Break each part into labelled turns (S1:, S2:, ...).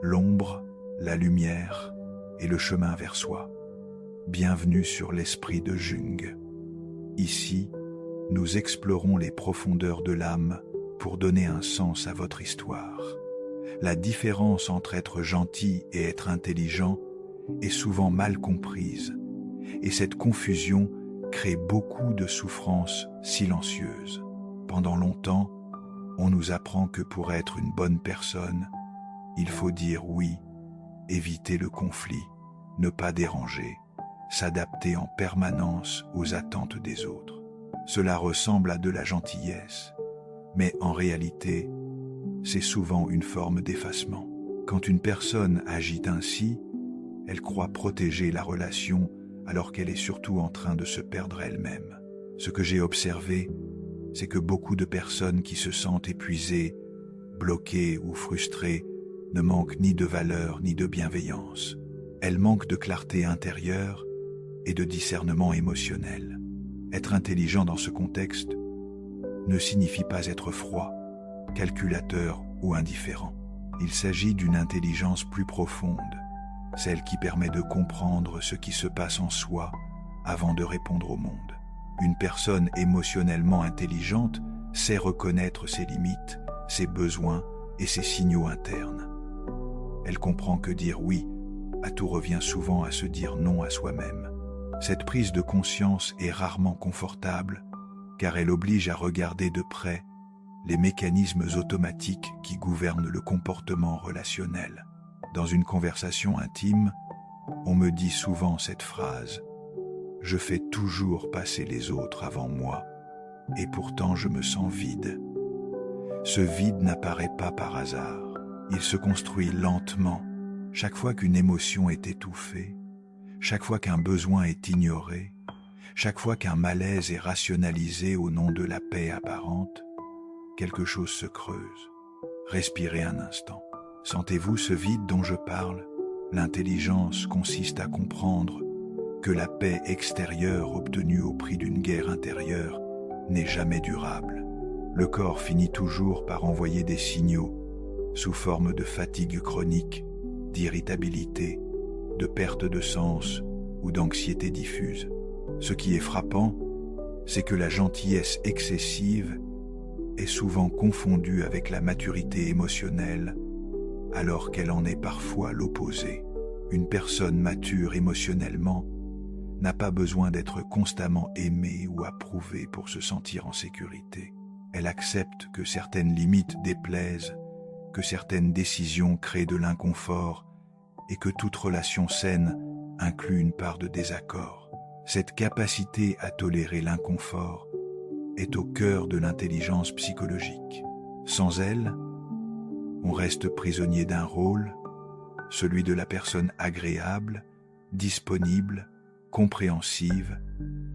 S1: l'ombre, la lumière et le chemin vers soi. Bienvenue sur l'esprit de Jung. Ici, nous explorons les profondeurs de l'âme pour donner un sens à votre histoire. La différence entre être gentil et être intelligent est souvent mal comprise, et cette confusion crée beaucoup de souffrances silencieuses. Pendant longtemps, on nous apprend que pour être une bonne personne, il faut dire oui, éviter le conflit, ne pas déranger, s'adapter en permanence aux attentes des autres. Cela ressemble à de la gentillesse, mais en réalité, c'est souvent une forme d'effacement. Quand une personne agit ainsi, elle croit protéger la relation alors qu'elle est surtout en train de se perdre elle-même. Ce que j'ai observé, c'est que beaucoup de personnes qui se sentent épuisées, bloquées ou frustrées ne manquent ni de valeur ni de bienveillance. Elles manquent de clarté intérieure et de discernement émotionnel. Être intelligent dans ce contexte ne signifie pas être froid, calculateur ou indifférent. Il s'agit d'une intelligence plus profonde, celle qui permet de comprendre ce qui se passe en soi avant de répondre au monde. Une personne émotionnellement intelligente sait reconnaître ses limites, ses besoins et ses signaux internes. Elle comprend que dire oui à tout revient souvent à se dire non à soi-même. Cette prise de conscience est rarement confortable, car elle oblige à regarder de près les mécanismes automatiques qui gouvernent le comportement relationnel. Dans une conversation intime, on me dit souvent cette phrase « Je fais toujours passer les autres avant moi, et pourtant je me sens vide ». Ce vide n'apparaît pas par hasard. Il se construit lentement, chaque fois qu'une émotion est étouffée, chaque fois qu'un besoin est ignoré, chaque fois qu'un malaise est rationalisé au nom de la paix apparente, quelque chose se creuse. Respirez un instant. Sentez-vous ce vide dont je parle? L'intelligence consiste à comprendre que la paix extérieure obtenue au prix d'une guerre intérieure n'est jamais durable. Le corps finit toujours par envoyer des signaux sous forme de fatigue chronique, d'irritabilité, de perte de sens ou d'anxiété diffuse. Ce qui est frappant, c'est que la gentillesse excessive est souvent confondue avec la maturité émotionnelle, alors qu'elle en est parfois l'opposé. Une personne mature émotionnellement n'a pas besoin d'être constamment aimée ou approuvée pour se sentir en sécurité. Elle accepte que certaines limites déplaisent, que certaines décisions créent de l'inconfort et que toute relation saine inclut une part de désaccord. Cette capacité à tolérer l'inconfort est au cœur de l'intelligence psychologique. Sans elle, on reste prisonnier d'un rôle, celui de la personne agréable, disponible, compréhensive,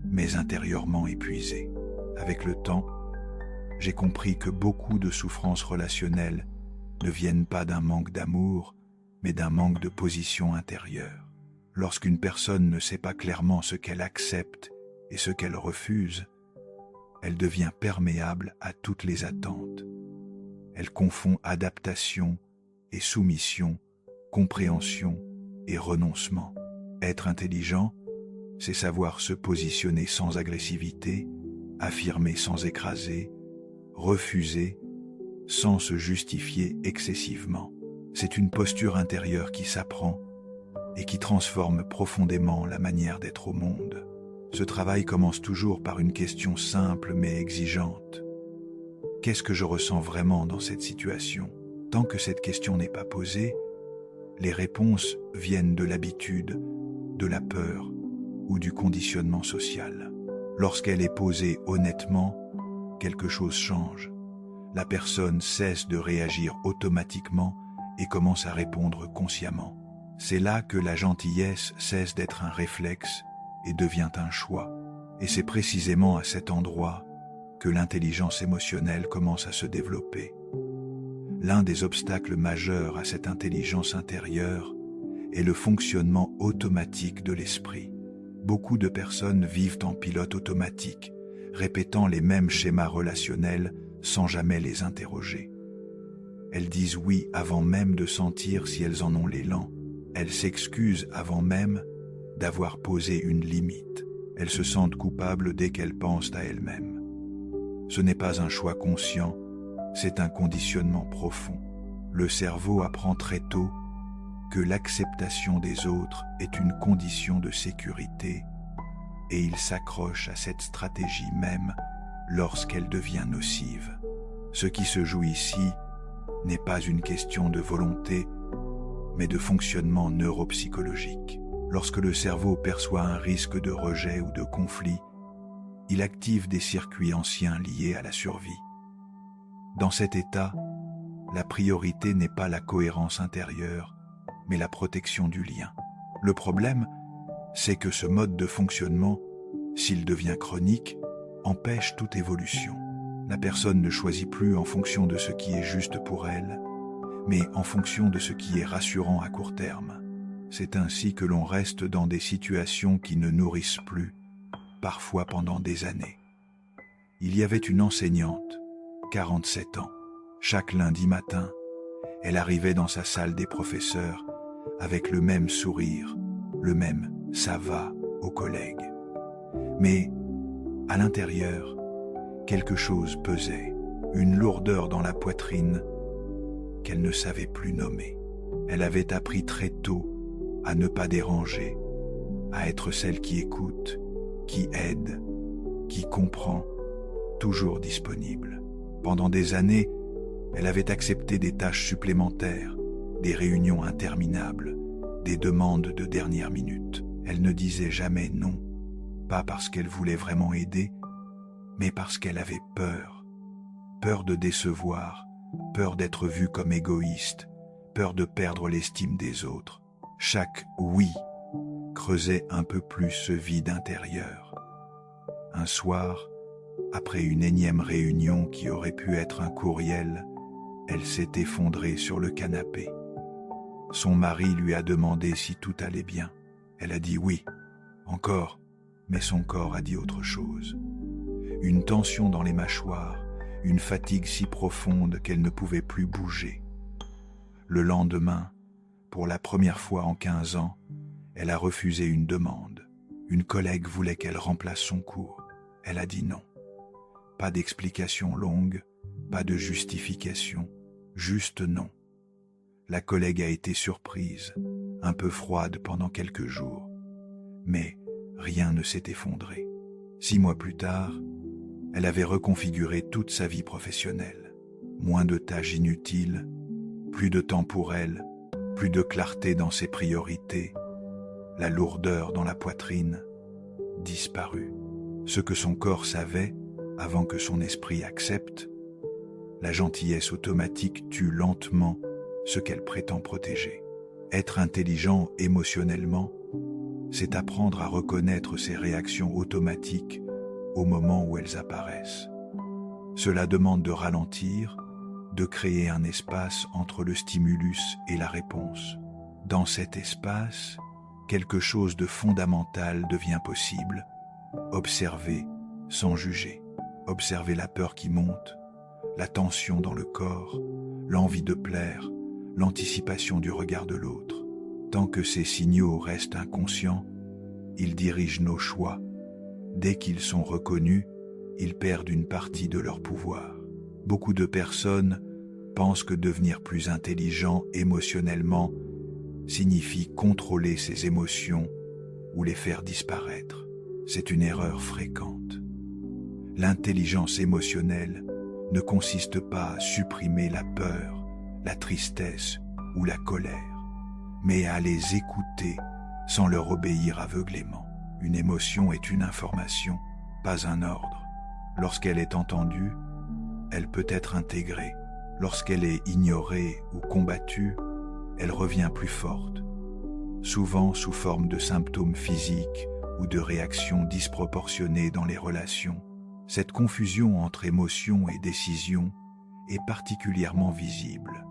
S1: mais intérieurement épuisée. Avec le temps, j'ai compris que beaucoup de souffrances relationnelles ne viennent pas d'un manque d'amour, mais d'un manque de position intérieure. Lorsqu'une personne ne sait pas clairement ce qu'elle accepte et ce qu'elle refuse, elle devient perméable à toutes les attentes. Elle confond adaptation et soumission, compréhension et renoncement. Être intelligent, c'est savoir se positionner sans agressivité, affirmer sans écraser, refuser sans se justifier excessivement. C'est une posture intérieure qui s'apprend et qui transforme profondément la manière d'être au monde. Ce travail commence toujours par une question simple mais exigeante. Qu'est-ce que je ressens vraiment dans cette situation? Tant que cette question n'est pas posée, les réponses viennent de l'habitude, de la peur ou du conditionnement social. Lorsqu'elle est posée honnêtement, quelque chose change. La personne cesse de réagir automatiquement et commence à répondre consciemment. C'est là que la gentillesse cesse d'être un réflexe et devient un choix. Et c'est précisément à cet endroit que l'intelligence émotionnelle commence à se développer. L'un des obstacles majeurs à cette intelligence intérieure est le fonctionnement automatique de l'esprit. Beaucoup de personnes vivent en pilote automatique, répétant les mêmes schémas relationnels sans jamais les interroger. Elles disent oui avant même de sentir si elles en ont l'élan. Elles s'excusent avant même d'avoir posé une limite. Elles se sentent coupables dès qu'elles pensent à elles-mêmes. Ce n'est pas un choix conscient, c'est un conditionnement profond. Le cerveau apprend très tôt que l'acceptation des autres est une condition de sécurité et il s'accroche à cette stratégie même lorsqu'elle devient nocive. Ce qui se joue ici n'est pas une question de volonté, mais de fonctionnement neuropsychologique. Lorsque le cerveau perçoit un risque de rejet ou de conflit, il active des circuits anciens liés à la survie. Dans cet état, la priorité n'est pas la cohérence intérieure, mais la protection du lien. Le problème, c'est que ce mode de fonctionnement, s'il devient chronique, empêche toute évolution. La personne ne choisit plus en fonction de ce qui est juste pour elle, mais en fonction de ce qui est rassurant à court terme. C'est ainsi que l'on reste dans des situations qui ne nourrissent plus, parfois pendant des années. Il y avait une enseignante, 47 ans. Chaque lundi matin, elle arrivait dans sa salle des professeurs avec le même sourire, le même « ça va » aux collègues. Mais, à l'intérieur, quelque chose pesait, une lourdeur dans la poitrine qu'elle ne savait plus nommer. Elle avait appris très tôt à ne pas déranger, à être celle qui écoute, qui aide, qui comprend, toujours disponible. Pendant des années, elle avait accepté des tâches supplémentaires, des réunions interminables, des demandes de dernière minute. Elle ne disait jamais non, pas parce qu'elle voulait vraiment aider, mais parce qu'elle avait peur. Peur de décevoir, peur d'être vue comme égoïste, peur de perdre l'estime des autres. Chaque « oui » creusait un peu plus ce vide intérieur. Un soir, après une énième réunion qui aurait pu être un courriel, elle s'est effondrée sur le canapé. Son mari lui a demandé si tout allait bien. Elle a dit oui, encore, mais son corps a dit autre chose. Une tension dans les mâchoires, une fatigue si profonde qu'elle ne pouvait plus bouger. Le lendemain, pour la première fois en 15 ans, elle a refusé une demande. Une collègue voulait qu'elle remplace son cours. Elle a dit non. Pas d'explication longue, pas de justification, juste non. La collègue a été surprise, un peu froide pendant quelques jours. Mais rien ne s'est effondré. 6 mois plus tard, elle avait reconfiguré toute sa vie professionnelle. Moins de tâches inutiles, plus de temps pour elle, plus de clarté dans ses priorités, la lourdeur dans la poitrine, disparue. Ce que son corps savait, avant que son esprit accepte, la gentillesse automatique tue lentement ce qu'elle prétend protéger. Être intelligent émotionnellement, c'est apprendre à reconnaître ses réactions automatiques au moment où elles apparaissent. Cela demande de ralentir, de créer un espace entre le stimulus et la réponse. Dans cet espace, quelque chose de fondamental devient possible. Observer sans juger. Observer la peur qui monte, la tension dans le corps, l'envie de plaire, l'anticipation du regard de l'autre. Tant que ces signaux restent inconscients, ils dirigent nos choix. Dès qu'ils sont reconnus, ils perdent une partie de leur pouvoir. Beaucoup de personnes pensent que devenir plus intelligent émotionnellement signifie contrôler ses émotions ou les faire disparaître. C'est une erreur fréquente. L'intelligence émotionnelle ne consiste pas à supprimer la peur, la tristesse ou la colère, mais à les écouter sans leur obéir aveuglément. Une émotion est une information, pas un ordre. Lorsqu'elle est entendue, elle peut être intégrée. Lorsqu'elle est ignorée ou combattue, elle revient plus forte, souvent sous forme de symptômes physiques ou de réactions disproportionnées dans les relations. Cette confusion entre émotion et décision est particulièrement visible.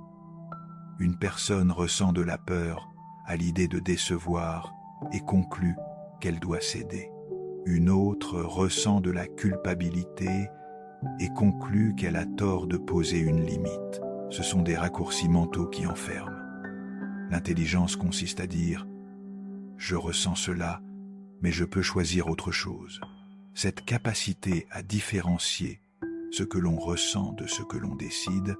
S1: Une personne ressent de la peur à l'idée de décevoir et conclut qu'elle doit céder. Une autre ressent de la culpabilité et conclut qu'elle a tort de poser une limite. ce sont des raccourcis mentaux qui enferment. L'intelligence consiste à dire « je ressens cela, mais je peux choisir autre chose ». Cette capacité à différencier ce que l'on ressent de ce que l'on décide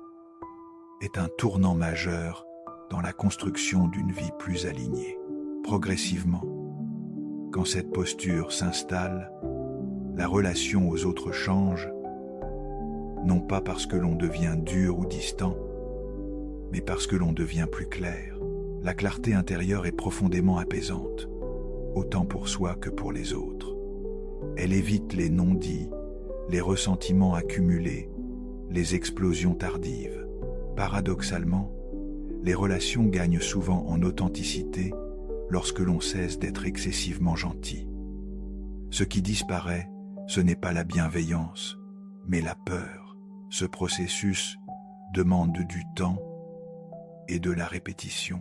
S1: est un tournant majeur dans la construction d'une vie plus alignée. Progressivement, quand cette posture s'installe, la relation aux autres change, non pas parce que l'on devient dur ou distant, mais parce que l'on devient plus clair. La clarté intérieure est profondément apaisante, autant pour soi que pour les autres. Elle évite les non-dits, les ressentiments accumulés, les explosions tardives. Paradoxalement, les relations gagnent souvent en authenticité lorsque l'on cesse d'être excessivement gentil. Ce qui disparaît, ce n'est pas la bienveillance, mais la peur. Ce processus demande du temps et de la répétition.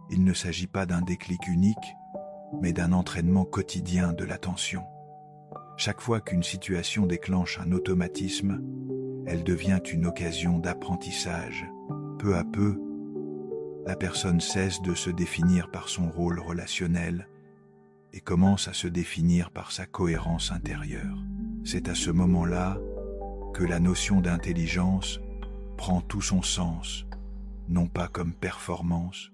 S1: Il ne s'agit pas d'un déclic unique, mais d'un entraînement quotidien de l'attention. Chaque fois qu'une situation déclenche un automatisme, elle devient une occasion d'apprentissage. Peu à peu, la personne cesse de se définir par son rôle relationnel et commence à se définir par sa cohérence intérieure. C'est à ce moment-là que la notion d'intelligence prend tout son sens, non pas comme performance,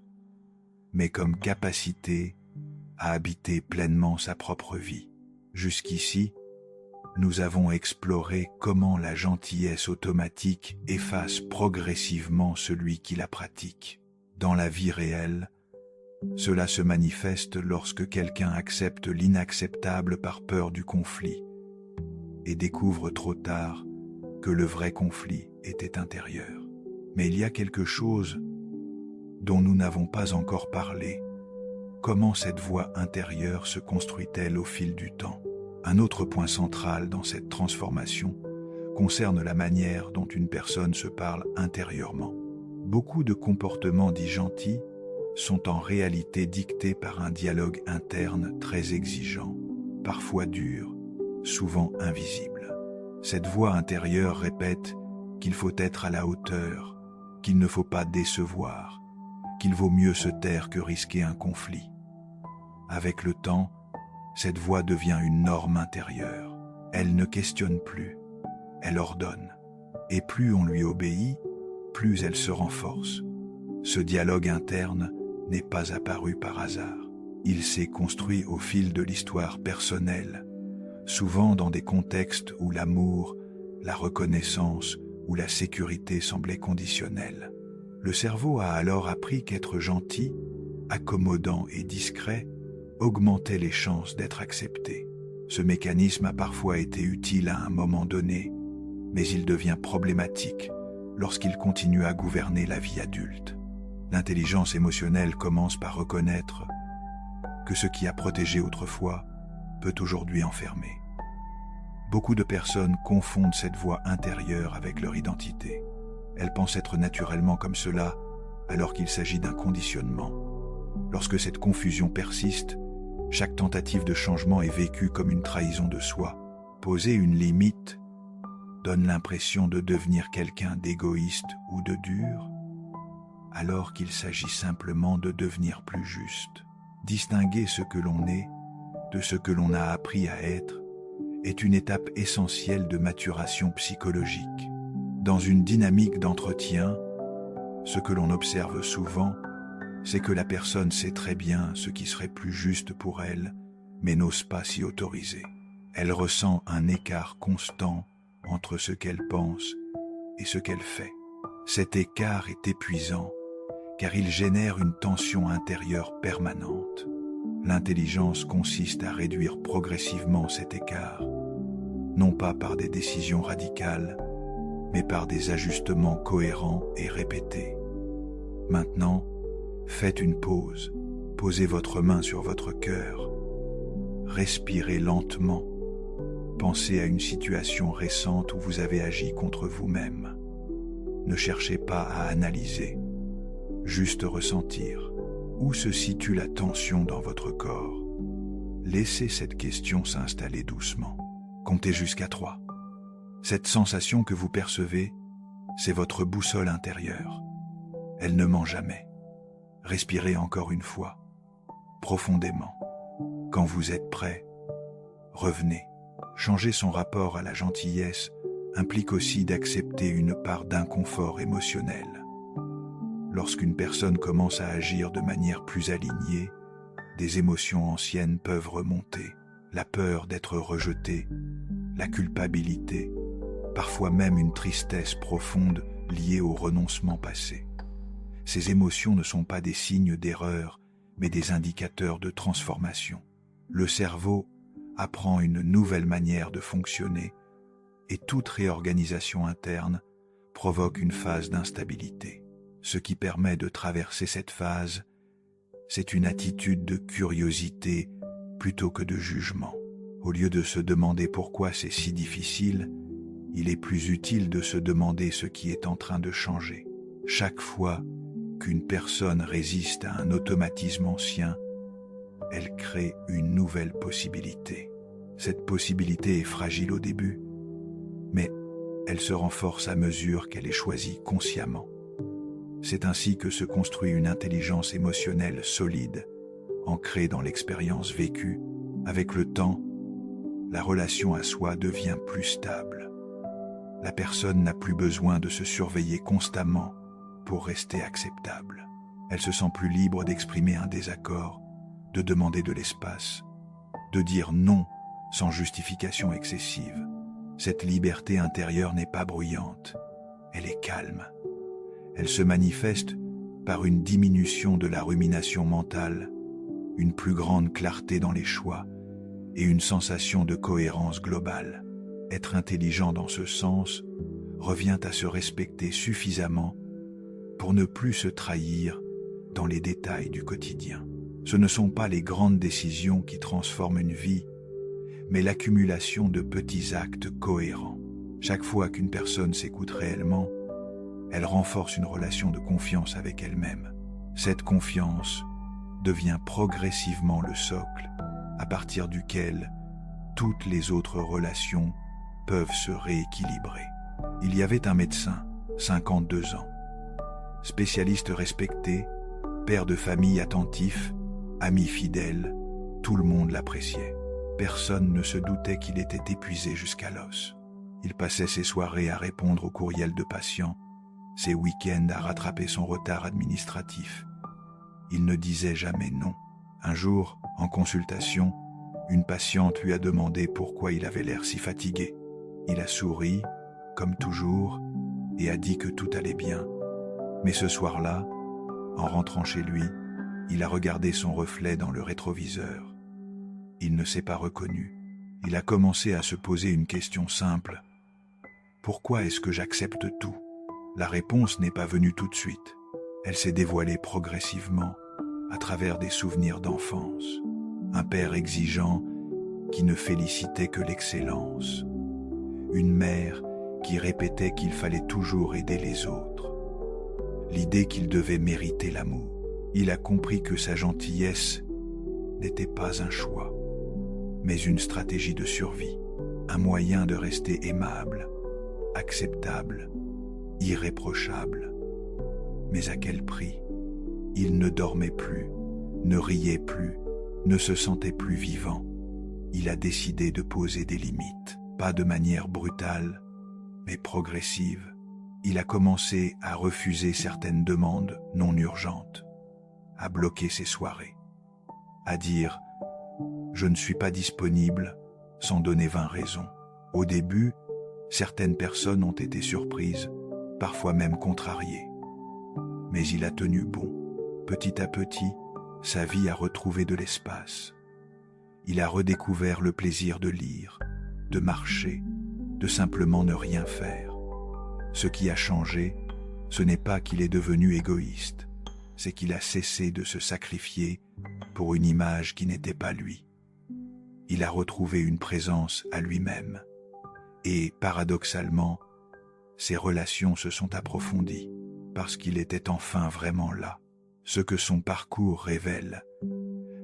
S1: mais comme capacité à habiter pleinement sa propre vie. Jusqu'ici, nous avons exploré comment la gentillesse automatique efface progressivement celui qui la pratique. Dans la vie réelle, cela se manifeste lorsque quelqu'un accepte l'inacceptable par peur du conflit et découvre trop tard que le vrai conflit était intérieur. Mais il y a quelque chose dont nous n'avons pas encore parlé. Comment cette voix intérieure se construit-elle au fil du temps? Un autre point central dans cette transformation concerne la manière dont une personne se parle intérieurement. Beaucoup de comportements dits gentils sont en réalité dictés par un dialogue interne très exigeant, parfois dur, souvent invisible. Cette voix intérieure répète qu'il faut être à la hauteur, qu'il ne faut pas décevoir, qu'il vaut mieux se taire que risquer un conflit. Avec le temps, cette voix devient une norme intérieure. Elle ne questionne plus, elle ordonne. Et plus on lui obéit, plus elle se renforce. Ce dialogue interne n'est pas apparu par hasard. Il s'est construit au fil de l'histoire personnelle, souvent dans des contextes où l'amour, la reconnaissance ou la sécurité semblaient conditionnels. Le cerveau a alors appris qu'être gentil, accommodant et discret augmentait les chances d'être accepté. Ce mécanisme a parfois été utile à un moment donné, mais il devient problématique lorsqu'il continue à gouverner la vie adulte. L'intelligence émotionnelle commence par reconnaître que ce qui a protégé autrefois peut aujourd'hui enfermer. Beaucoup de personnes confondent cette voix intérieure avec leur identité. Elles pensent être naturellement comme cela, alors qu'il s'agit d'un conditionnement. Lorsque cette confusion persiste, chaque tentative de changement est vécue comme une trahison de soi. Poser une limite donne l'impression de devenir quelqu'un d'égoïste ou de dur, alors qu'il s'agit simplement de devenir plus juste. Distinguer ce que l'on est de ce que l'on a appris à être est une étape essentielle de maturation psychologique. Dans une dynamique d'entretien, ce que l'on observe souvent, c'est que la personne sait très bien ce qui serait plus juste pour elle, mais n'ose pas s'y autoriser. Elle ressent un écart constant entre ce qu'elle pense et ce qu'elle fait. Cet écart est épuisant, car il génère une tension intérieure permanente. L'intelligence consiste à réduire progressivement cet écart, non pas par des décisions radicales, mais par des ajustements cohérents et répétés. Maintenant, faites une pause, posez votre main sur votre cœur, respirez lentement, pensez à une situation récente où vous avez agi contre vous-même. Ne cherchez pas à analyser, juste ressentir. Où se situe la tension dans votre corps? Laissez cette question s'installer doucement. Comptez jusqu'à 3. Cette sensation que vous percevez, C'est votre boussole intérieure. Elle ne ment jamais. Respirez encore une fois, profondément. Quand vous êtes prêt, revenez. Changer son rapport à la gentillesse implique aussi d'accepter une part d'inconfort émotionnel. Lorsqu'une personne commence à agir de manière plus alignée, des émotions anciennes peuvent remonter. La peur d'être rejeté, la culpabilité, parfois même une tristesse profonde liée au renoncement passé. Ces émotions ne sont pas des signes d'erreur, mais des indicateurs de transformation. Le cerveau apprend une nouvelle manière de fonctionner et toute réorganisation interne provoque une phase d'instabilité. Ce qui permet de traverser cette phase, c'est une attitude de curiosité plutôt que de jugement. Au lieu de se demander pourquoi c'est si difficile, il est plus utile de se demander ce qui est en train de changer. Chaque fois qu'une personne résiste à un automatisme ancien, elle crée une nouvelle possibilité. Cette possibilité est fragile au début, mais elle se renforce à mesure qu'elle est choisie consciemment. C'est ainsi que se construit une intelligence émotionnelle solide, ancrée dans l'expérience vécue. Avec le temps, la relation à soi devient plus stable. La personne n'a plus besoin de se surveiller constamment pour rester acceptable. Elle se sent plus libre d'exprimer un désaccord, de demander de l'espace, de dire non sans justification excessive. Cette liberté intérieure n'est pas bruyante, elle est calme. Elle se manifeste par une diminution de la rumination mentale, une plus grande clarté dans les choix et une sensation de cohérence globale. Être intelligent dans ce sens revient à se respecter suffisamment pour ne plus se trahir dans les détails du quotidien. Ce ne sont pas les grandes décisions qui transforment une vie, mais l'accumulation de petits actes cohérents. Chaque fois qu'une personne s'écoute réellement, elle renforce une relation de confiance avec elle-même. Cette confiance devient progressivement le socle à partir duquel toutes les autres relations peuvent se rééquilibrer. Il y avait un médecin, 52 ans, spécialiste respecté, père de famille attentif, ami fidèle, tout le monde l'appréciait. Personne ne se doutait qu'il était épuisé jusqu'à l'os. Il passait ses soirées à répondre aux courriels de patients, ses week-ends à rattraper son retard administratif. Il ne disait jamais non. Un jour, en consultation, une patiente lui a demandé pourquoi il avait l'air si fatigué. Il a souri, comme toujours, et a dit que tout allait bien. Mais ce soir-là, en rentrant chez lui, il a regardé son reflet dans le rétroviseur. Il ne s'est pas reconnu. Il a commencé à se poser une question simple. Pourquoi est-ce que j'accepte tout ? La réponse n'est pas venue tout de suite. Elle s'est dévoilée progressivement à travers des souvenirs d'enfance. Un père exigeant qui ne félicitait que l'excellence. Une mère qui répétait qu'il fallait toujours aider les autres. L'idée qu'il devait mériter l'amour. Il a compris que sa gentillesse n'était pas un choix, mais une stratégie de survie, un moyen de rester aimable, acceptable, irréprochable. Mais à quel prix ? Il ne dormait plus, ne riait plus, ne se sentait plus vivant. Il a décidé de poser des limites, pas de manière brutale, mais progressive. Il a commencé à refuser certaines demandes non urgentes, à bloquer ses soirées, à dire « je ne suis pas disponible » sans donner 20 raisons. Au début, certaines personnes ont été surprises, parfois même contrariées. Mais il a tenu bon. Petit à petit, sa vie a retrouvé de l'espace. Il a redécouvert le plaisir de lire, de marcher, de simplement ne rien faire. Ce qui a changé, ce n'est pas qu'il est devenu égoïste, c'est qu'il a cessé de se sacrifier pour une image qui n'était pas lui. Il a retrouvé une présence à lui-même. Et, paradoxalement, ses relations se sont approfondies, parce qu'il était enfin vraiment là. Ce que son parcours révèle,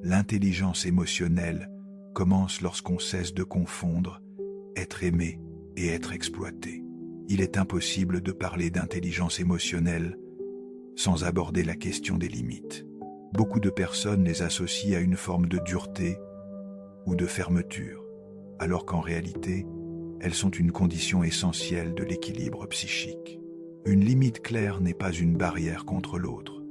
S1: l'intelligence émotionnelle commence lorsqu'on cesse de confondre être aimé et être exploité. Il est impossible de parler d'intelligence émotionnelle sans aborder la question des limites. Beaucoup de personnes les associent à une forme de dureté ou de fermeture, alors qu'en réalité, elles sont une condition essentielle de l'équilibre psychique. Une limite claire n'est pas une barrière contre l'autre,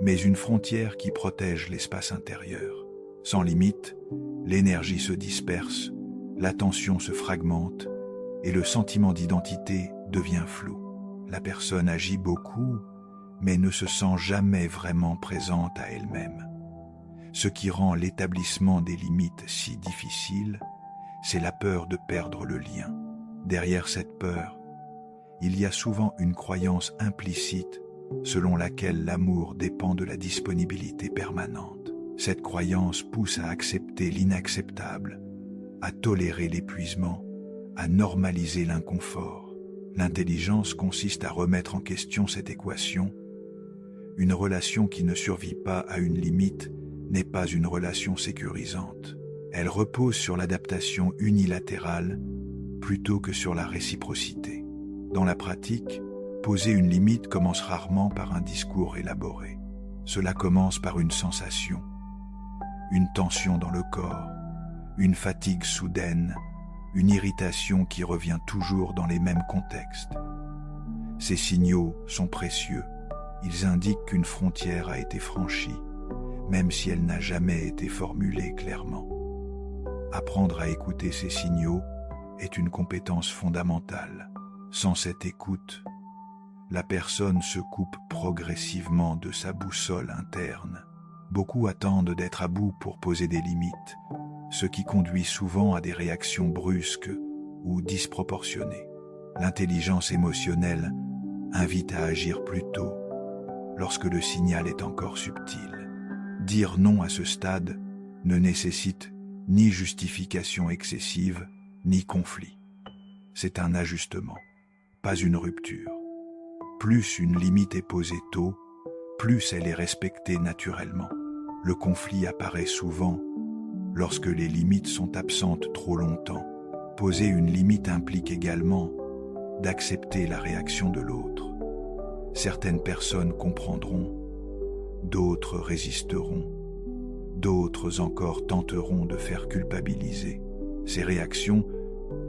S1: mais une frontière qui protège l'espace intérieur. Sans limite, l'énergie se disperse, l'attention se fragmente et le sentiment d'identité devient flou. La personne agit beaucoup, mais ne se sent jamais vraiment présente à elle-même. Ce qui rend l'établissement des limites si difficile, c'est la peur de perdre le lien. Derrière cette peur, il y a souvent une croyance implicite selon laquelle l'amour dépend de la disponibilité permanente. Cette croyance pousse à accepter l'inacceptable, à tolérer l'épuisement, à normaliser l'inconfort. L'intelligence consiste à remettre en question cette équation. Une relation qui ne survit pas à une limite n'est pas une relation sécurisante. Elle repose sur l'adaptation unilatérale plutôt que sur la réciprocité. Dans la pratique, poser une limite commence rarement par un discours élaboré. Cela commence par une sensation, une tension dans le corps, une fatigue soudaine, une irritation qui revient toujours dans les mêmes contextes. Ces signaux sont précieux. Ils indiquent qu'une frontière a été franchie, même si elle n'a jamais été formulée clairement. Apprendre à écouter ces signaux est une compétence fondamentale. Sans cette écoute, la personne se coupe progressivement de sa boussole interne. Beaucoup attendent d'être à bout pour poser des limites, ce qui conduit souvent à des réactions brusques ou disproportionnées. L'intelligence émotionnelle invite à agir plus tôt, lorsque le signal est encore subtil. Dire non à ce stade ne nécessite ni justification excessive, ni conflit. C'est un ajustement, pas une rupture. Plus une limite est posée tôt, plus elle est respectée naturellement. Le conflit apparaît souvent lorsque les limites sont absentes trop longtemps. Poser une limite implique également d'accepter la réaction de l'autre. Certaines personnes comprendront, d'autres résisteront, d'autres encore tenteront de faire culpabiliser. Ces réactions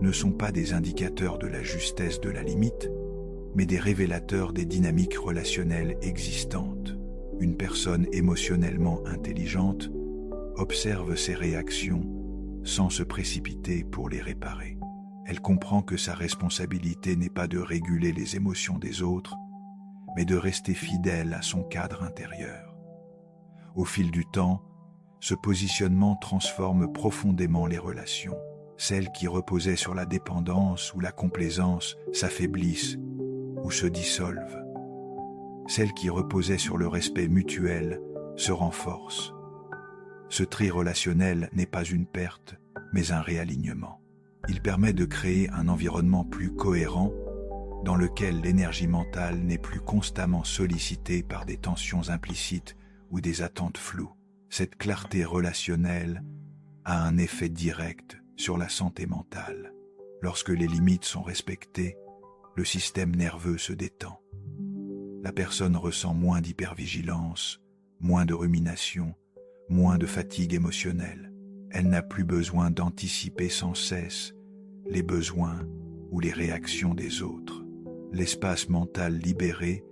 S1: ne sont pas des indicateurs de la justesse de la limite, mais des révélateurs des dynamiques relationnelles existantes. Une personne émotionnellement intelligente observe ces réactions sans se précipiter pour les réparer. Elle comprend que sa responsabilité n'est pas de réguler les émotions des autres, mais de rester fidèle à son cadre intérieur. Au fil du temps, ce positionnement transforme profondément les relations. Celles qui reposaient sur la dépendance ou la complaisance s'affaiblissent ou se dissolvent. Celles qui reposaient sur le respect mutuel se renforcent. Ce tri relationnel n'est pas une perte, mais un réalignement. Il permet de créer un environnement plus cohérent dans lequel l'énergie mentale n'est plus constamment sollicitée par des tensions implicites ou des attentes floues. Cette clarté relationnelle a un effet direct sur la santé mentale. Lorsque les limites sont respectées, le système nerveux se détend. La personne ressent moins d'hypervigilance, moins de rumination, moins de fatigue émotionnelle. Elle n'a plus besoin d'anticiper sans cesse les besoins ou les réactions des autres. L'espace mental libéré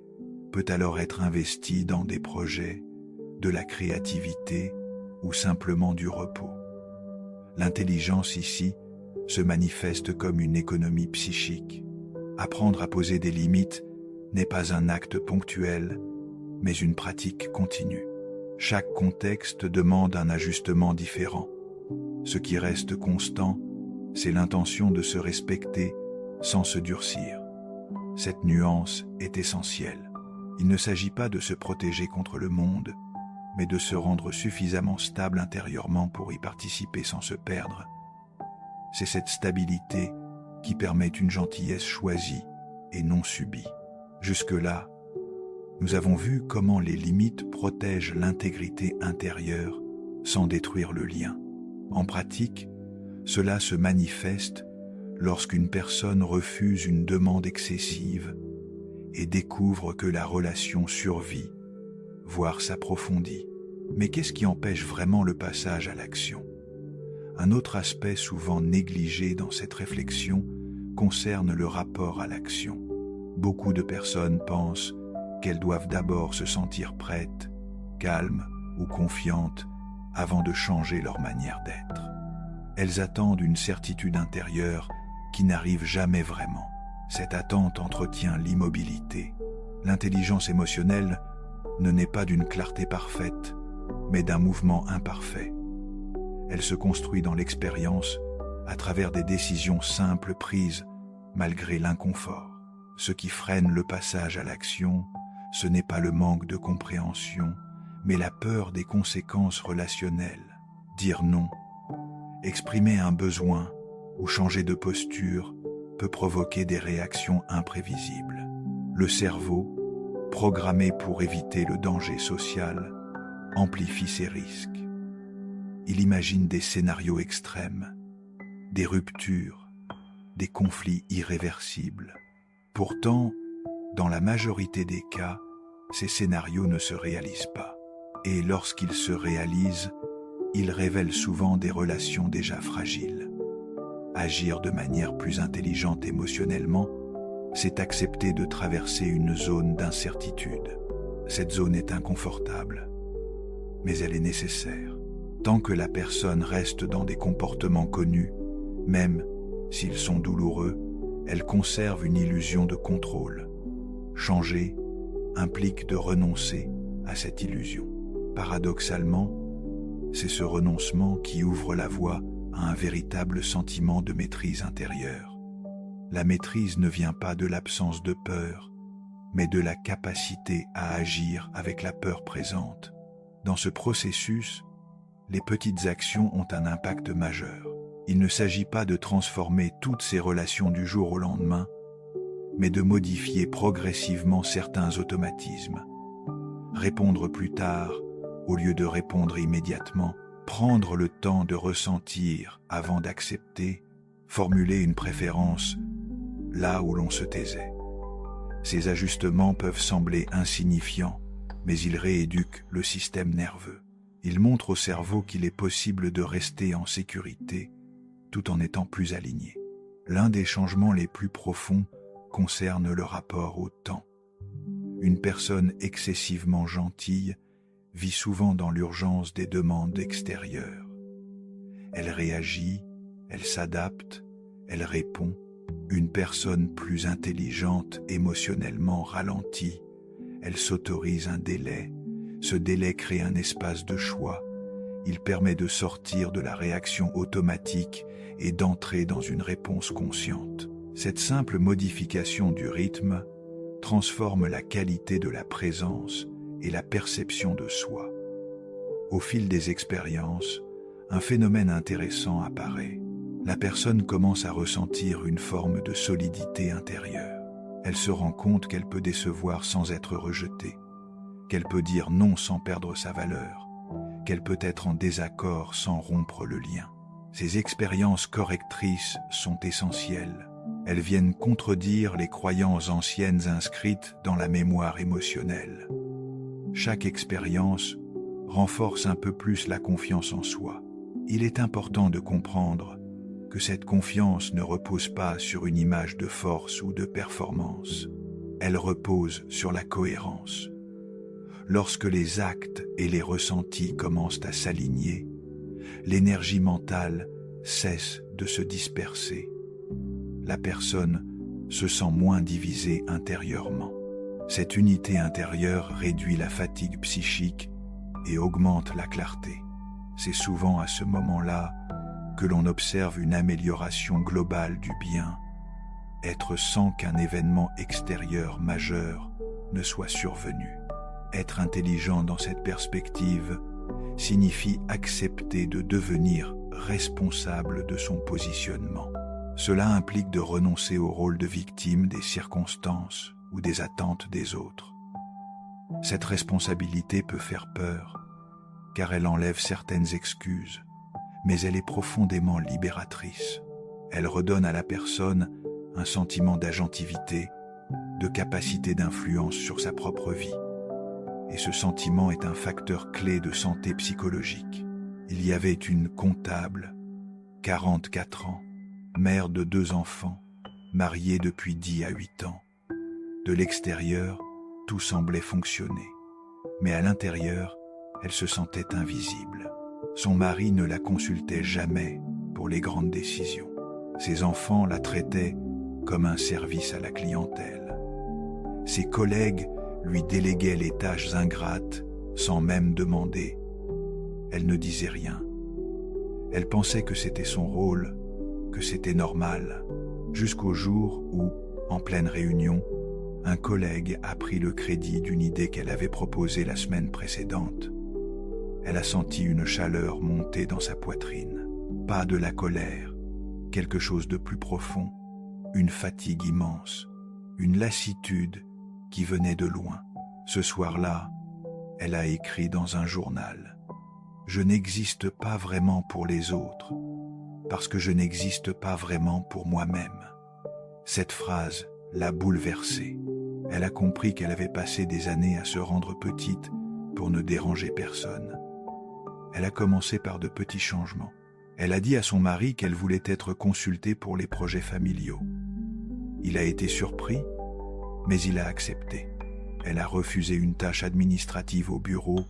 S1: peut alors être investi dans des projets, de la créativité ou simplement du repos. L'intelligence ici se manifeste comme une économie psychique. Apprendre à poser des limites n'est pas un acte ponctuel, mais une pratique continue. Chaque contexte demande un ajustement différent. Ce qui reste constant, c'est l'intention de se respecter sans se durcir. Cette nuance est essentielle. Il ne s'agit pas de se protéger contre le monde, mais de se rendre suffisamment stable intérieurement pour y participer sans se perdre. C'est cette stabilité qui permet une gentillesse choisie et non subie. Jusque-là, nous avons vu comment les limites protègent l'intégrité intérieure sans détruire le lien. En pratique, cela se manifeste lorsqu'une personne refuse une demande excessive et découvre que la relation survit, voire s'approfondit. Mais qu'est-ce qui empêche vraiment le passage à l'action? Un autre aspect souvent négligé dans cette réflexion concerne le rapport à l'action. Beaucoup de personnes pensent qu'elles doivent d'abord se sentir prêtes, calmes ou confiantes avant de changer leur manière d'être. Elles attendent une certitude intérieure qui n'arrive jamais vraiment. Cette attente entretient l'immobilité. L'intelligence émotionnelle ne naît pas d'une clarté parfaite, mais d'un mouvement imparfait. Elle se construit dans l'expérience à travers des décisions simples prises malgré l'inconfort. Ce qui freine le passage à l'action, ce n'est pas le manque de compréhension, mais la peur des conséquences relationnelles. Dire non, exprimer un besoin ou changer de posture peut provoquer des réactions imprévisibles. Le cerveau, programmé pour éviter le danger social, amplifie ces risques. Il imagine des scénarios extrêmes, des ruptures, des conflits irréversibles. Pourtant, dans la majorité des cas, ces scénarios ne se réalisent pas. Et lorsqu'ils se réalisent, ils révèlent souvent des relations déjà fragiles. Agir de manière plus intelligente émotionnellement, c'est accepter de traverser une zone d'incertitude. Cette zone est inconfortable, mais elle est nécessaire. Tant que la personne reste dans des comportements connus, même s'ils sont douloureux, elle conserve une illusion de contrôle. Changer implique de renoncer à cette illusion. Paradoxalement, c'est ce renoncement qui ouvre la voie à un véritable sentiment de maîtrise intérieure. La maîtrise ne vient pas de l'absence de peur, mais de la capacité à agir avec la peur présente. Dans ce processus, les petites actions ont un impact majeur. Il ne s'agit pas de transformer toutes ces relations du jour au lendemain, mais de modifier progressivement certains automatismes. Répondre plus tard, au lieu de répondre immédiatement, prendre le temps de ressentir avant d'accepter, formuler une préférence là où l'on se taisait. Ces ajustements peuvent sembler insignifiants, mais ils rééduquent le système nerveux. Ils montrent au cerveau qu'il est possible de rester en sécurité tout en étant plus aligné. L'un des changements les plus profonds concerne le rapport au temps. Une personne excessivement gentille vit souvent dans l'urgence des demandes extérieures. Elle réagit, elle s'adapte, elle répond. Une personne plus intelligente émotionnellement ralentit, elle s'autorise un délai. Ce délai crée un espace de choix. Il permet de sortir de la réaction automatique et d'entrer dans une réponse consciente. Cette simple modification du rythme transforme la qualité de la présence et la perception de soi. Au fil des expériences, un phénomène intéressant apparaît. La personne commence à ressentir une forme de solidité intérieure. Elle se rend compte qu'elle peut décevoir sans être rejetée, qu'elle peut dire non sans perdre sa valeur, qu'elle peut être en désaccord sans rompre le lien. Ces expériences correctrices sont essentielles. Elles viennent contredire les croyances anciennes inscrites dans la mémoire émotionnelle. Chaque expérience renforce un peu plus la confiance en soi. Il est important de comprendre que cette confiance ne repose pas sur une image de force ou de performance. Elle repose sur la cohérence. Lorsque les actes et les ressentis commencent à s'aligner, l'énergie mentale cesse de se disperser. La personne se sent moins divisée intérieurement. Cette unité intérieure réduit la fatigue psychique et augmente la clarté. C'est souvent à ce moment-là que l'on observe une amélioration globale du bien-être sans qu'un événement extérieur majeur ne soit survenu. Être intelligent dans cette perspective signifie accepter de devenir responsable de son positionnement. Cela implique de renoncer au rôle de victime des circonstances ou des attentes des autres. Cette responsabilité peut faire peur, car elle enlève certaines excuses, mais elle est profondément libératrice. Elle redonne à la personne un sentiment d'agentivité, de capacité d'influence sur sa propre vie. Et ce sentiment est un facteur clé de santé psychologique. Il y avait une comptable, 44 ans, mère de 2 enfants, mariée depuis 10 à 8 ans. De l'extérieur, tout semblait fonctionner. Mais à l'intérieur, elle se sentait invisible. Son mari ne la consultait jamais pour les grandes décisions. Ses enfants la traitaient comme un service à la clientèle. Ses collègues lui déléguaient les tâches ingrates sans même demander. Elle ne disait rien. Elle pensait que c'était son rôle, que c'était normal, jusqu'au jour où, en pleine réunion, un collègue a pris le crédit d'une idée qu'elle avait proposée la semaine précédente. Elle a senti une chaleur monter dans sa poitrine. Pas de la colère, quelque chose de plus profond, une fatigue immense, une lassitude qui venait de loin. Ce soir-là, elle a écrit dans un journal « Je n'existe pas vraiment pour les autres, parce que je n'existe pas vraiment pour moi-même ». Cette phrase l'a bouleversée. Elle a compris qu'elle avait passé des années à se rendre petite pour ne déranger personne. Elle a commencé par de petits changements. Elle a dit à son mari qu'elle voulait être consultée pour les projets familiaux. Il a été surpris, mais il a accepté. Elle a refusé une tâche administrative au bureau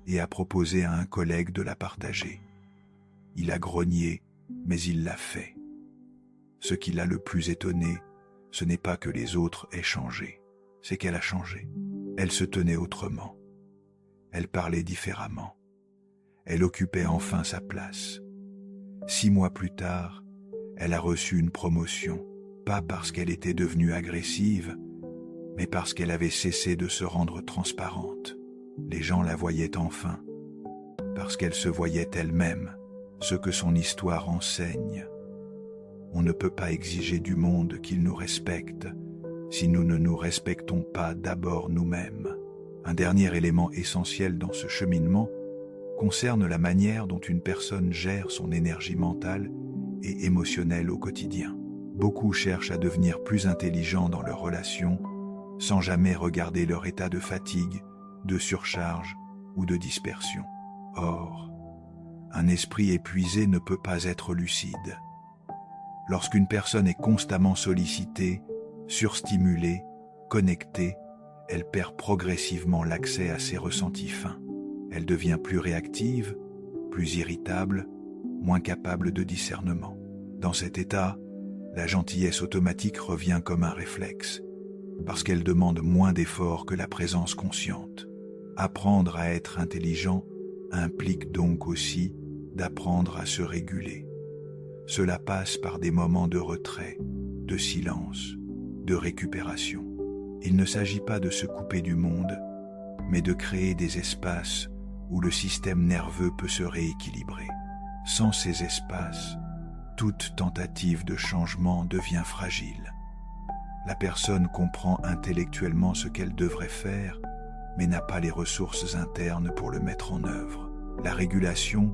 S1: et a proposé à un collègue de la partager. Il a grogné, mais il l'a fait. Ce qui l'a le plus étonné, ce n'est pas que les autres aient changé, c'est qu'elle a changé. Elle se tenait autrement. Elle parlait différemment. Elle occupait enfin sa place. 6 mois plus tard, elle a reçu une promotion, pas parce qu'elle était devenue agressive, mais parce qu'elle avait cessé de se rendre transparente. Les gens la voyaient enfin, parce qu'elle se voyait elle-même, ce que son histoire enseigne. On ne peut pas exiger du monde qu'il nous respecte si nous ne nous respectons pas d'abord nous-mêmes. Un dernier élément essentiel dans ce cheminement concerne la manière dont une personne gère son énergie mentale et émotionnelle au quotidien. Beaucoup cherchent à devenir plus intelligents dans leurs relations sans jamais regarder leur état de fatigue, de surcharge ou de dispersion. Or, un esprit épuisé ne peut pas être lucide. Lorsqu'une personne est constamment sollicitée, surstimulée, connectée, elle perd progressivement l'accès à ses ressentis fins. Elle devient plus réactive, plus irritable, moins capable de discernement. Dans cet état, la gentillesse automatique revient comme un réflexe, parce qu'elle demande moins d'efforts que la présence consciente. Apprendre à être intelligent implique donc aussi d'apprendre à se réguler. Cela passe par des moments de retrait, de silence, de récupération. Il ne s'agit pas de se couper du monde, mais de créer des espaces où le système nerveux peut se rééquilibrer. Sans ces espaces, toute tentative de changement devient fragile. La personne comprend intellectuellement ce qu'elle devrait faire, mais n'a pas les ressources internes pour le mettre en œuvre. La régulation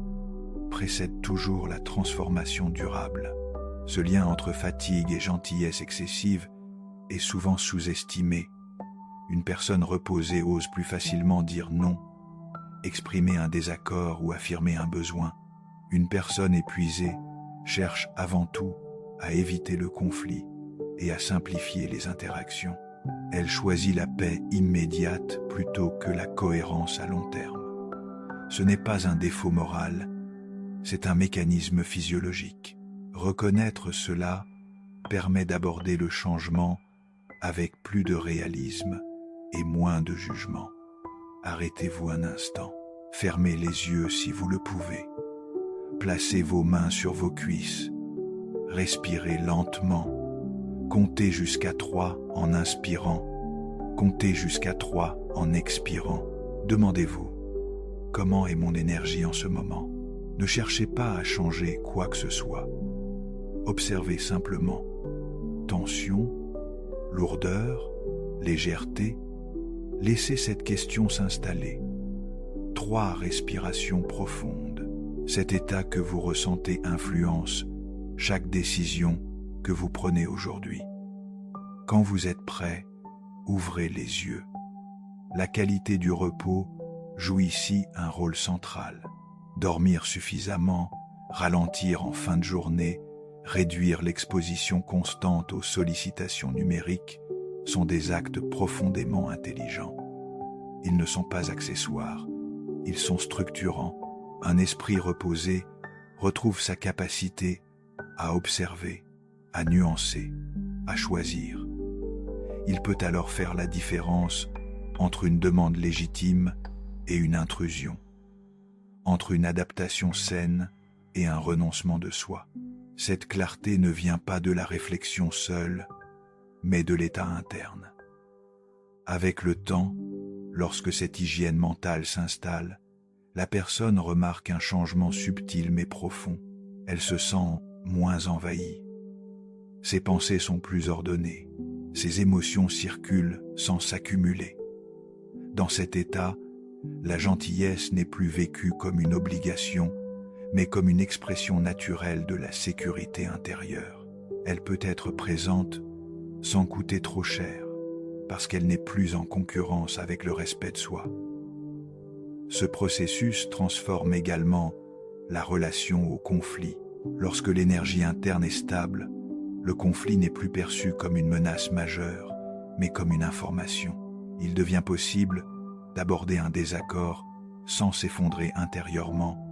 S1: précède toujours la transformation durable. Ce lien entre fatigue et gentillesse excessive est souvent sous-estimé. Une personne reposée ose plus facilement dire non, exprimer un désaccord ou affirmer un besoin. Une personne épuisée cherche avant tout à éviter le conflit et à simplifier les interactions. Elle choisit la paix immédiate plutôt que la cohérence à long terme. Ce n'est pas un défaut moral, c'est un mécanisme physiologique. Reconnaître cela permet d'aborder le changement avec plus de réalisme et moins de jugement. Arrêtez-vous un instant, fermez les yeux si vous le pouvez. Placez vos mains sur vos cuisses, respirez lentement, comptez jusqu'à 3 en inspirant, comptez jusqu'à 3 en expirant. Demandez-vous, comment est mon énergie en ce moment? Ne cherchez pas à changer quoi que ce soit. Observez simplement. Tension, lourdeur, légèreté. Laissez cette question s'installer. 3 respirations profondes. Cet état que vous ressentez influence chaque décision que vous prenez aujourd'hui. Quand vous êtes prêt, ouvrez les yeux. La qualité du repos joue ici un rôle central. Dormir suffisamment, ralentir en fin de journée, réduire l'exposition constante aux sollicitations numériques sont des actes profondément intelligents. Ils ne sont pas accessoires, ils sont structurants. Un esprit reposé retrouve sa capacité à observer, à nuancer, à choisir. Il peut alors faire la différence entre une demande légitime et une intrusion, entre une adaptation saine et un renoncement de soi. Cette clarté ne vient pas de la réflexion seule, mais de l'état interne. Avec le temps, lorsque cette hygiène mentale s'installe, la personne remarque un changement subtil mais profond. Elle se sent moins envahie. Ses pensées sont plus ordonnées. Ses émotions circulent sans s'accumuler. Dans cet état, la gentillesse n'est plus vécue comme une obligation, mais comme une expression naturelle de la sécurité intérieure. Elle peut être présente sans coûter trop cher, parce qu'elle n'est plus en concurrence avec le respect de soi. Ce processus transforme également la relation au conflit. Lorsque l'énergie interne est stable, le conflit n'est plus perçu comme une menace majeure, mais comme une information. Il devient possible d'aborder un désaccord sans s'effondrer intérieurement,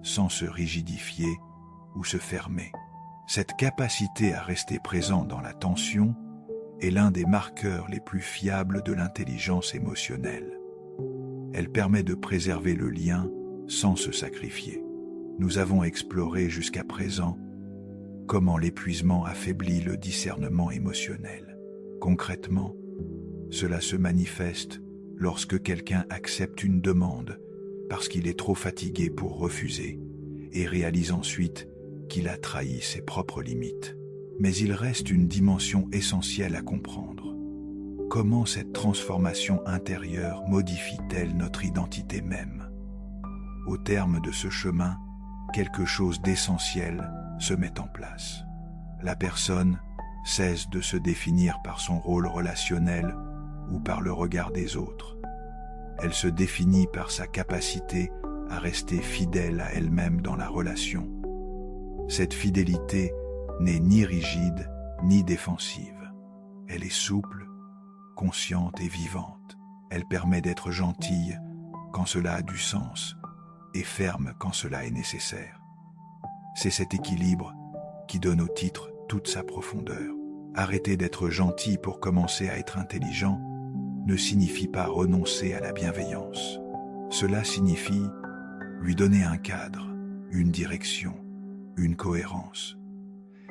S1: sans se rigidifier ou se fermer. Cette capacité à rester présent dans la tension est l'un des marqueurs les plus fiables de l'intelligence émotionnelle. Elle permet de préserver le lien sans se sacrifier. Nous avons exploré jusqu'à présent comment l'épuisement affaiblit le discernement émotionnel. Concrètement, cela se manifeste lorsque quelqu'un accepte une demande parce qu'il est trop fatigué pour refuser et réalise ensuite qu'il a trahi ses propres limites. Mais il reste une dimension essentielle à comprendre. Comment cette transformation intérieure modifie-t-elle notre identité même? Au terme de ce chemin, quelque chose d'essentiel se met en place. La personne cesse de se définir par son rôle relationnel ou par le regard des autres. Elle se définit par sa capacité à rester fidèle à elle-même dans la relation. Cette fidélité n'est ni rigide ni défensive. Elle est souple, consciente et vivante. Elle permet d'être gentille quand cela a du sens et ferme quand cela est nécessaire. C'est cet équilibre qui donne au titre toute sa profondeur. Arrêter d'être gentil pour commencer à être intelligent ne signifie pas renoncer à la bienveillance. Cela signifie lui donner un cadre, une direction, une cohérence.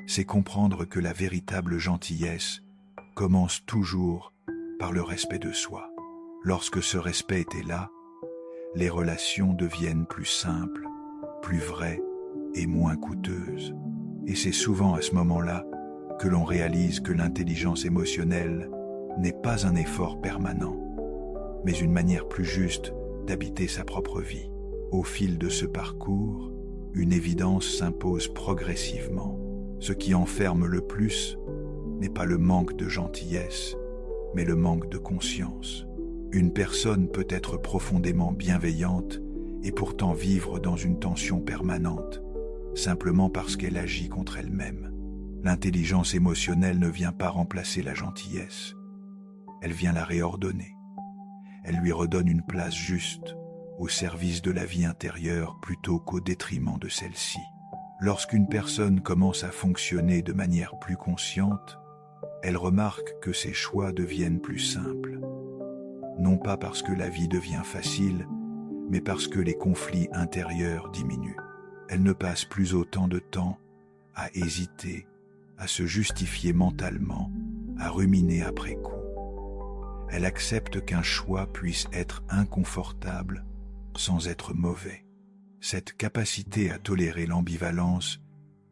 S1: C'est comprendre que la véritable gentillesse commence toujours par le respect de soi. Lorsque ce respect est là, les relations deviennent plus simples, plus vraies et moins coûteuses. Et c'est souvent à ce moment-là que l'on réalise que l'intelligence émotionnelle n'est pas un effort permanent, mais une manière plus juste d'habiter sa propre vie. Au fil de ce parcours, une évidence s'impose progressivement. Ce qui enferme le plus n'est pas le manque de gentillesse, mais le manque de conscience. Une personne peut être profondément bienveillante et pourtant vivre dans une tension permanente, simplement parce qu'elle agit contre elle-même. L'intelligence émotionnelle ne vient pas remplacer la gentillesse. Elle vient la réordonner. Elle lui redonne une place juste, au service de la vie intérieure plutôt qu'au détriment de celle-ci. Lorsqu'une personne commence à fonctionner de manière plus consciente, elle remarque que ses choix deviennent plus simples. Non pas parce que la vie devient facile, mais parce que les conflits intérieurs diminuent. Elle ne passe plus autant de temps à hésiter, à se justifier mentalement, à ruminer après coup. Elle accepte qu'un choix puisse être inconfortable sans être mauvais. Cette capacité à tolérer l'ambivalence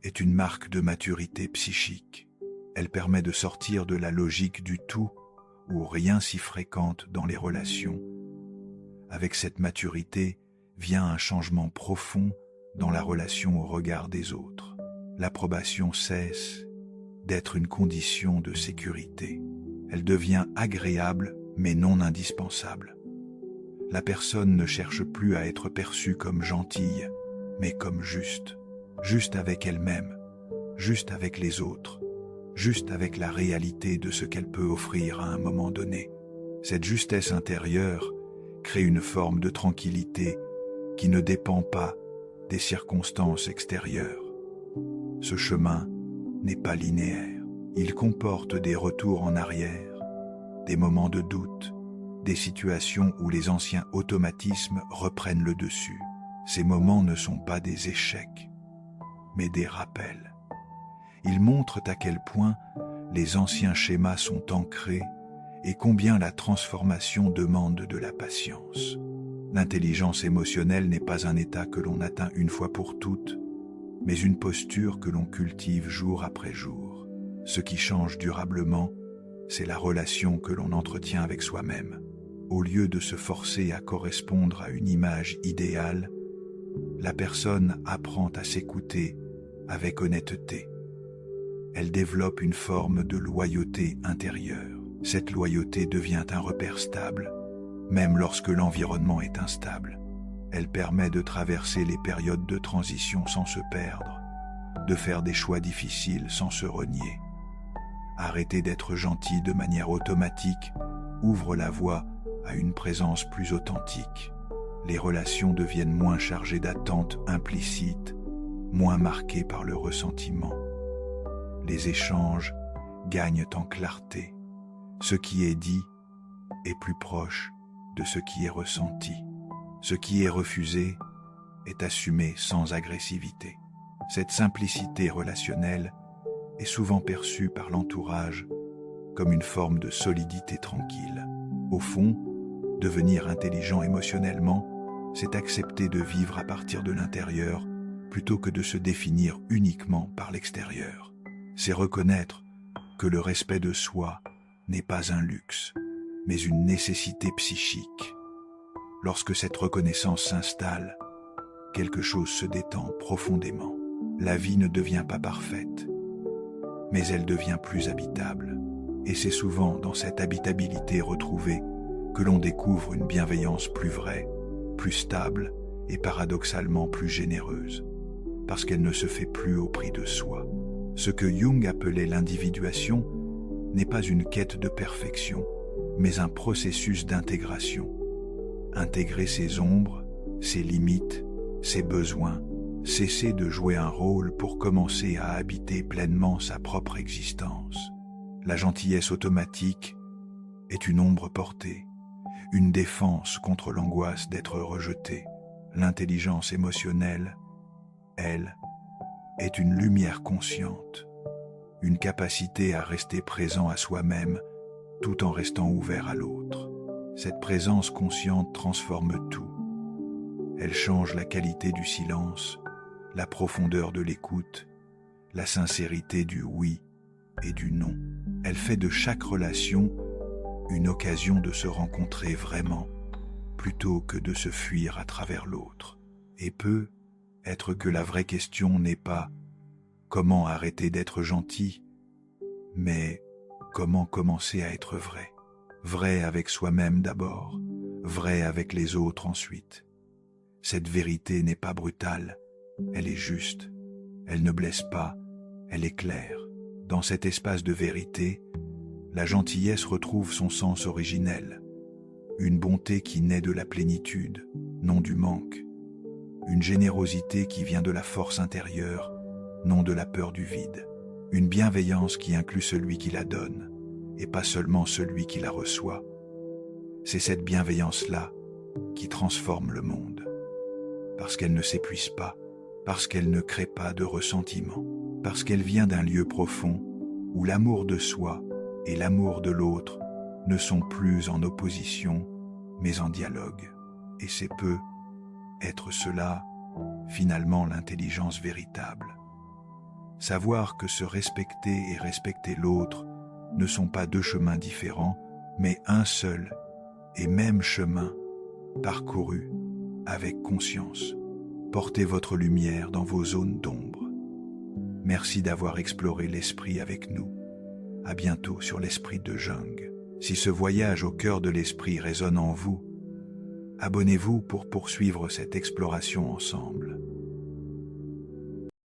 S1: est une marque de maturité psychique. Elle permet de sortir de la logique du tout où rien s'y fréquente dans les relations. Avec cette maturité vient un changement profond dans la relation au regard des autres. L'approbation cesse d'être une condition de sécurité. Elle devient agréable mais non indispensable. La personne ne cherche plus à être perçue comme gentille, mais comme juste. Juste avec elle-même, juste avec les autres, juste avec la réalité de ce qu'elle peut offrir à un moment donné. Cette justesse intérieure crée une forme de tranquillité qui ne dépend pas des circonstances extérieures. Ce chemin n'est pas linéaire. Il comporte des retours en arrière, des moments de doute, des situations où les anciens automatismes reprennent le dessus. Ces moments ne sont pas des échecs, mais des rappels. Ils montrent à quel point les anciens schémas sont ancrés et combien la transformation demande de la patience. L'intelligence émotionnelle n'est pas un état que l'on atteint une fois pour toutes, mais une posture que l'on cultive jour après jour. Ce qui change durablement, c'est la relation que l'on entretient avec soi-même. Au lieu de se forcer à correspondre à une image idéale, la personne apprend à s'écouter avec honnêteté. Elle développe une forme de loyauté intérieure. Cette loyauté devient un repère stable, même lorsque l'environnement est instable. Elle permet de traverser les périodes de transition sans se perdre, de faire des choix difficiles sans se renier. Arrêter d'être gentil de manière automatique ouvre la voie à une présence plus authentique. Les relations deviennent moins chargées d'attentes implicites, moins marquées par le ressentiment. Les échanges gagnent en clarté. Ce qui est dit est plus proche de ce qui est ressenti. Ce qui est refusé est assumé sans agressivité. Cette simplicité relationnelle est souvent perçue par l'entourage comme une forme de solidité tranquille. Au fond, devenir intelligent émotionnellement, c'est accepter de vivre à partir de l'intérieur plutôt que de se définir uniquement par l'extérieur. C'est reconnaître que le respect de soi n'est pas un luxe, mais une nécessité psychique. Lorsque cette reconnaissance s'installe, quelque chose se détend profondément. La vie ne devient pas parfaite, mais elle devient plus habitable. Et c'est souvent dans cette habitabilité retrouvée que l'on découvre une bienveillance plus vraie, plus stable et paradoxalement plus généreuse, parce qu'elle ne se fait plus au prix de soi. Ce que Jung appelait l'individuation n'est pas une quête de perfection, mais un processus d'intégration. Intégrer ses ombres, ses limites, ses besoins, cesser de jouer un rôle pour commencer à habiter pleinement sa propre existence. La gentillesse automatique est une ombre portée, une défense contre l'angoisse d'être rejeté. L'intelligence émotionnelle, elle, est une lumière consciente, une capacité à rester présent à soi-même tout en restant ouvert à l'autre. Cette présence consciente transforme tout. Elle change la qualité du silence, la profondeur de l'écoute, la sincérité du oui et du non. Elle fait de chaque relation une occasion de se rencontrer vraiment, plutôt que de se fuir à travers l'autre. Et peut être que la vraie question n'est pas « comment arrêter d'être gentil ?», mais « comment commencer à être vrai ?» Vrai avec soi-même d'abord, vrai avec les autres ensuite. Cette vérité n'est pas brutale, elle est juste, elle ne blesse pas, elle est claire. Dans cet espace de vérité, la gentillesse retrouve son sens originel, une bonté qui naît de la plénitude, non du manque, une générosité qui vient de la force intérieure, non de la peur du vide, une bienveillance qui inclut celui qui la donne, et pas seulement celui qui la reçoit. C'est cette bienveillance-là qui transforme le monde, parce qu'elle ne s'épuise pas, parce qu'elle ne crée pas de ressentiment, parce qu'elle vient d'un lieu profond où l'amour de soi et l'amour de l'autre ne sont plus en opposition, mais en dialogue. Et c'est peu être cela, finalement, l'intelligence véritable. Savoir que se respecter et respecter l'autre ne sont pas deux chemins différents, mais un seul et même chemin, parcouru avec conscience. Portez votre lumière dans vos zones d'ombre. Merci d'avoir exploré l'esprit avec nous. À bientôt sur l'esprit de Jung. Si ce voyage au cœur de l'esprit résonne en vous, abonnez-vous pour poursuivre cette exploration ensemble.